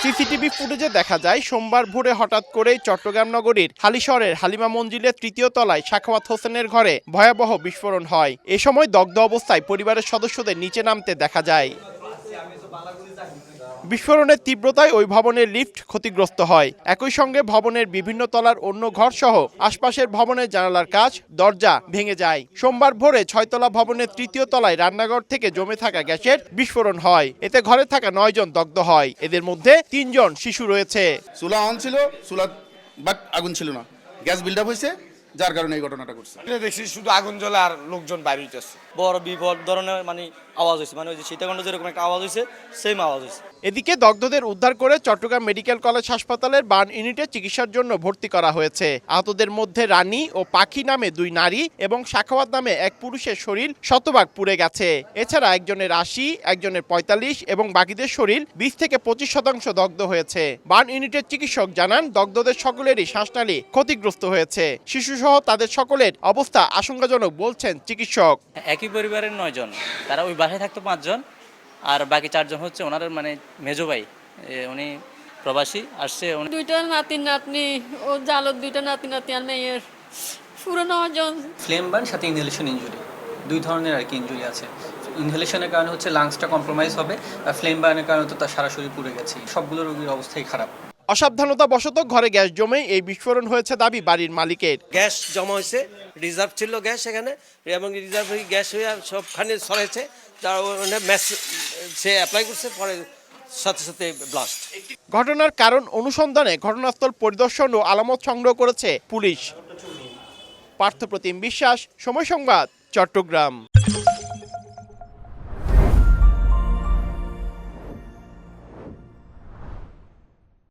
CCTV ফুটেজে দেখা যায় সোমবার ভোরে হঠাৎ করেই চট্টগ্রাম নগরীর হালিশহরের হালিমা মঞ্জিলের তৃতীয় তলায় সাখাওয়াত হোসেনের ঘরে ভয়াবহ বিস্ফোরণ হয়। এ সময় দগ্ধ অবস্থায় পরিবারের সদস্যদের নিচে নামতে দেখা যায়। বিস্ফোরণের তীব্রতায় ওই ভবনের লিফট ক্ষতিগ্রস্ত হয়। একই সঙ্গে ভবনের বিভিন্ন তলার অন্য ঘর সহ আশপাশের ভবনের জানালার কাচ, দরজা ভেঙে যায়। সোমবার ভোরে 6তলা ভবনের তৃতীয় তলায় রান্নাঘর থেকে জমে থাকা গ্যাসের বিস্ফোরণ হয়। এতে ঘরে থাকা 9 জন দগ্ধ হয়। এদের মধ্যে 3 জন শিশু রয়েছে। চুলা অন ছিল, বাট আগুন ছিল না, গ্যাস বিল্ড আপ হয়েছে, যার কারণে এই ঘটনাটা ঘটছে। দেখছি শুধু আগুন জ্বলে আর লোকজন বাইরে হইতেছে। বড় বিপদ ধরনের আওয়াজ হয়েছে, ওই যে সীতাকুণ্ড যেরকম একটা আওয়াজ হয়েছে সেম আওয়াজ হয়েছে। এদিকে দগ্ধদের উদ্ধার করে চট্টগ্রাম মেডিকেল কলেজ হাসপাতালের বার্ন ইউনিটে চিকিৎসার জন্য ভর্তি করা হয়েছে। আহতদের মধ্যে রানী ও পাখি নামে 2 নারী এবং সাখাওয়াত নামে 1 পুরুষের শরীর শতভাগ পুড়ে গেছে। এছাড়া একজনের 80, একজনের 45 এবং বাকিদের শরীর 20 থেকে 25% দগ্ধ হয়েছে। বার্ন ইউনিটের চিকিৎসক জানান, দগ্ধদের সকলেরই শ্বাসনালী ক্ষতিগ্রস্ত হয়েছে। শিশুসহ তাদের সকলের অবস্থা আশঙ্কাজনক বলছেন চিকিৎসক। একই পরিবারের 9 জন, তারা ওই বাসায় থাকতো 5 জন, আর বাকি 4 জন হচ্ছে ওনার মেজো ভাই, উনি প্রবাসী আসছে। 2টা নাতি নাতনি ও জালত 2টা নাতি নাতি আর মেয়ের পুরো 9 জন। ফ্লেম বার্ন সাথে ইনহেলেশন ইনজুরি, 2 ধরনের আর কি ইনজুরি আছে। ইনহেলেশনের কারণে হচ্ছে লাংসটা কম্প্রোমাইজ হবে, আর ফ্লেম বার্নের কারণে তো তার সারা শরীর পুড়ে গেছে। সবগুলো রোগীর অবস্থাই খারাপ। অসাবধানতাবশত ঘরে গ্যাস জমে এই বিস্ফোরণ হয়েছে দাবি বাড়ির মালিকের। গ্যাস জমা হয়েছে, রিজার্ভ ছিল গ্যাস এখানে, এবং রিজার্ভ হয়ে গ্যাস হয়ে সবখানে ছড়াইছে। তার ম্যাচ সে অ্যাপ্লাই করছে, পরে সাথে সাথে ব্লাস্ট। ঘটনার কারণ অনুসন্ধানে ঘটনাস্থল পরিদর্শন ও আলামত সংগ্রহ করেছে পুলিশ। পার্থপ্রতিম বিশ্বাস, সময় সংবাদ, চট্টগ্রাম।